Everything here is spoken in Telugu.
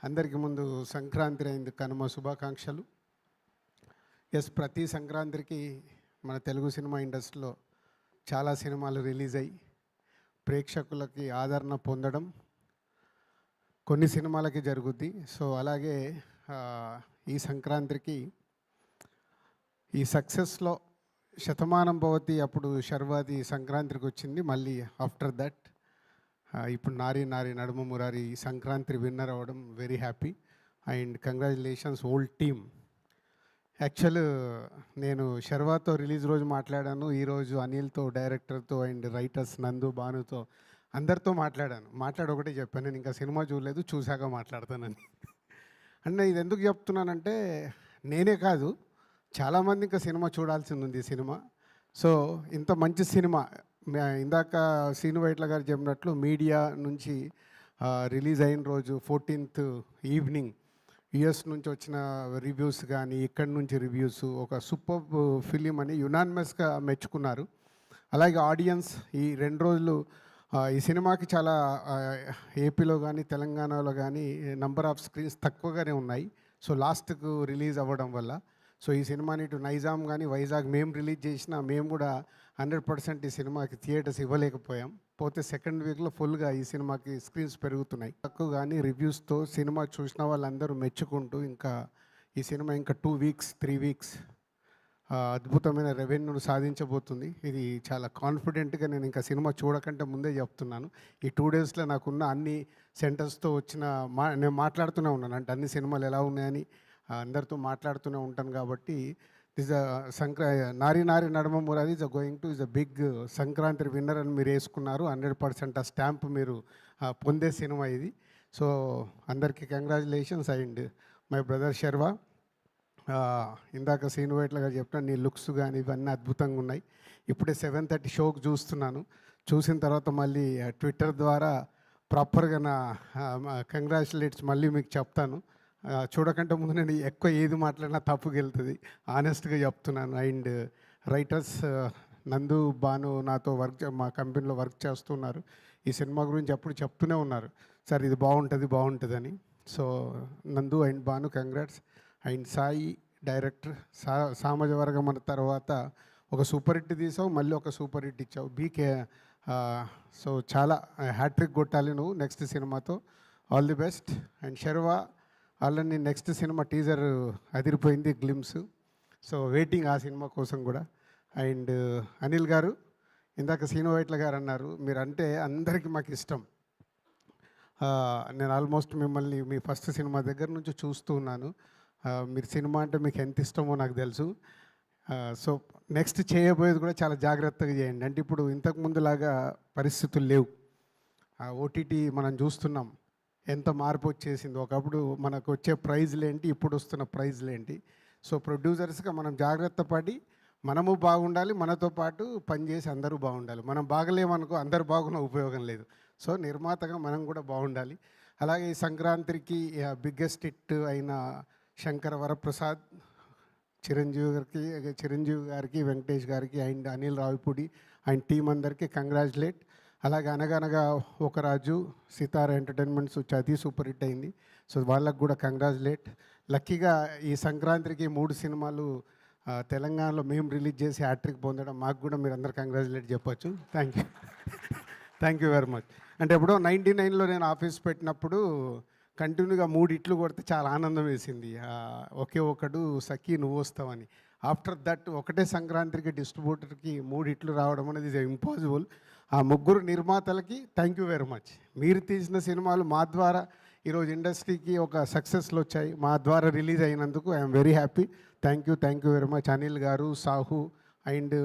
అందరికీ ముందు సంక్రాంతి అయింది కనుమ శుభాకాంక్షలు. ప్రతి సంక్రాంతికి మన తెలుగు సినిమా ఇండస్ట్రీలో చాలా సినిమాలు రిలీజ్ అయ్యి ప్రేక్షకులకి ఆదరణ పొందడం కొన్ని సినిమాలకి జరుగుద్ది. సో అలాగే ఈ సంక్రాంతికి ఈ సక్సెస్లో శతమానం భవతి అప్పుడు శర్వాది సంక్రాంతికి వచ్చింది. మళ్ళీ ఆఫ్టర్ దట్ ఇప్పుడు నారీ నారీ నడుమ మురారి సంక్రాంతి విన్నర్ అవ్వడం very happy and congratulations old team. Actual నేను శర్వాతో రిలీజ్ రోజు మాట్లాడాను, ఈరోజు అనిల్తో డైరెక్టర్తో అండ్ రైటర్స్ నందు భానుతో అందరితో మాట్లాడి ఒకటే చెప్పాను, నేను ఇంకా సినిమా చూడలేదు, చూశాక మాట్లాడతానని. అంటే ఇది ఎందుకు చెప్తున్నానంటే నేనే కాదు చాలామంది ఇంకా సినిమా చూడాల్సింది ఉంది ఈ సినిమా. సో ఇంత మంచి సినిమా ఇందాక శ్రీను వైట్ల గారు చెప్పినట్లు మీడియా నుంచి రిలీజ్ అయిన రోజు 14th ఈవినింగ్ యుఎస్ నుంచి వచ్చిన రివ్యూస్ కానీ ఇక్కడి నుంచి రివ్యూస్ ఒక సూపర్ ఫిలిం అని యునానిమస్గా మెచ్చుకున్నారు. అలాగే ఆడియన్స్ ఈ 2 రోజులు ఈ సినిమాకి చాలా ఏపీలో కానీ తెలంగాణలో కానీ నంబర్ ఆఫ్ స్క్రీన్స్ తక్కువగానే ఉన్నాయి. సో లాస్ట్కు రిలీజ్ అవ్వడం వల్ల సో ఈ సినిమాని ఇటు నైజాం కానీ వైజాగ్ మేము రిలీజ్ చేసినా మేము కూడా 100% ఈ సినిమాకి థియేటర్స్ ఇవ్వలేకపోయాం. పోతే సెకండ్ వీక్లో ఫుల్గా ఈ సినిమాకి స్క్రీన్స్ పెరుగుతున్నాయి. తక్కువ కానీ రివ్యూస్తో సినిమా చూసిన వాళ్ళందరూ మెచ్చుకుంటూ ఇంకా ఈ సినిమా ఇంకా 2 weeks 3 weeks అద్భుతమైన రెవెన్యూను సాధించబోతుంది. ఇది చాలా కాన్ఫిడెంట్గా నేను ఇంకా సినిమా చూడకంటే ముందే చెప్తున్నాను. ఈ 2 daysలో నాకున్న అన్ని సెంటర్స్తో వచ్చిన నేను మాట్లాడుతూనే ఉన్నాను, అంటే అన్ని సినిమాలు ఎలా ఉన్నాయని అందరితో మాట్లాడుతూనే ఉంటాను. కాబట్టి this Nari Nari Naduma Murari is going to is a big Sankranti winner అని మీరు వేసుకున్నారు. 100% ఆ స్టాంప్ మీరు పొందే సినిమా ఇది. సో అందరికీ congratulations and my brother Sharwa. ఇందాక శ్రీను వైట్ల గారు చెప్పిన నీ లుక్స్ కానీ ఇవన్నీ అద్భుతంగా ఉన్నాయి. ఇప్పుడే 7:30 షోకి చూస్తున్నాను. చూసిన తర్వాత మళ్ళీ ట్విట్టర్ ద్వారా ప్రాపర్గా నా కంగ్రాచులేట్స్ మళ్ళీ మీకు చెప్తాను. చూడకంటే ముందు నేను ఎక్కువ ఏది మాట్లాడినా తప్పుకి వెళ్తుంది, ఆనెస్ట్గా చెప్తున్నాను. అండ్ రైటర్స్ నందు భాను నాతో మా కంపెనీలో వర్క్ చేస్తున్నారు. ఈ సినిమా గురించి అప్పుడు చెప్తూనే ఉన్నారు, సార్ ఇది బాగుంటుంది అని. So Nandu and Bhanu congrats. And Sai director సామాజ వర్గం అన్న తర్వాత ఒక సూపర్ హిట్ తీసావు, మళ్ళీ ఒక సూపర్ హిట్ ఇచ్చావు బీకే. సో చాలా హ్యాట్రిక్ కొట్టాలి నువ్వు నెక్స్ట్ సినిమాతో. All the best. And Sharwa already next cinema teaser అదిరిపోయింది, గ్లిమ్స్. సో వెయిటింగ్ ఆ సినిమా కోసం కూడా. అండ్ అనిల్ గారు ఇందాక శ్రీను వైట్ల గారు అన్నారు, మీరంటే అందరికీ మాకు ఇష్టం. నేను ఆల్మోస్ట్ మిమ్మల్ని మీ ఫస్ట్ సినిమా దగ్గర నుంచి చూస్తూ ఉన్నాను. మీరు సినిమా అంటే మీకు ఎంత ఇష్టమో నాకు తెలుసు. సో నెక్స్ట్ చేయబోయేది కూడా చాలా జాగ్రత్తగా చేయండి. అంటే ఇప్పుడు ఇంతకుముందులాగా పరిస్థితులు లేవు. ఓటీటీ మనం చూస్తున్నాం ఎంత మార్పు వచ్చేసింది. ఒకప్పుడు మనకు వచ్చే ప్రైజ్లు ఏంటి, ఇప్పుడు వస్తున్న ప్రైజ్లు ఏంటి. సో ప్రొడ్యూసర్స్గా మనం జాగ్రత్త పడి మనము బాగుండాలి, మనతో పాటు పనిచేసి అందరూ బాగుండాలి. మనం బాగలేమనుకో అందరూ బాగున్న ఉపయోగం లేదు. సో నిర్మాతగా మనం కూడా బాగుండాలి. అలాగే ఈ సంక్రాంతికి బిగ్గెస్ట్ హిట్ అయిన శంకర వరప్రసాద్ చిరంజీవి గారికి వెంకటేష్ గారికి and Anil Ravipudi and team అందరికీ కంగ్రాచులేట్. అలాగే అనగనగా ఒక రాజు సితార ఎంటర్టైన్మెంట్స్ అది సూపర్ హిట్ అయింది. సో వాళ్ళకు కూడా కంగ్రాచులేట్. లక్కీగా ఈ సంక్రాంతికి 3 సినిమాలు తెలంగాణలో మేము రిలీజ్ చేసి హ్యాట్రిక్ పొందడం మాకు కూడా మీరు అందరు కంగ్రాచులేట్ చెప్పొచ్చు. Thank you very much. అంటే ఎప్పుడో 99లో నేను ఆఫీస్ పెట్టినప్పుడు కంటిన్యూగా 3 హిట్లు కొడితే చాలా ఆనందం వేసింది. ఒకే ఒకడు సఖీ నువ్వు వస్తావని. ఆఫ్టర్ దట్ ఒకటే సంక్రాంతికి డిస్ట్రిబ్యూటర్కి 3 హిట్లు రావడం అనేది ఇస్ ఇంపాసిబుల్. ఆ 3 నిర్మాతలకి థ్యాంక్ యూ వెరీ మచ్. మీరు తీసిన సినిమాలు మా ద్వారా ఈరోజు ఇండస్ట్రీకి ఒక సక్సెస్లు వచ్చాయి, మా ద్వారా రిలీజ్ అయినందుకు I'm very happy. Thank you very much Anil గారు, సాహు అండ్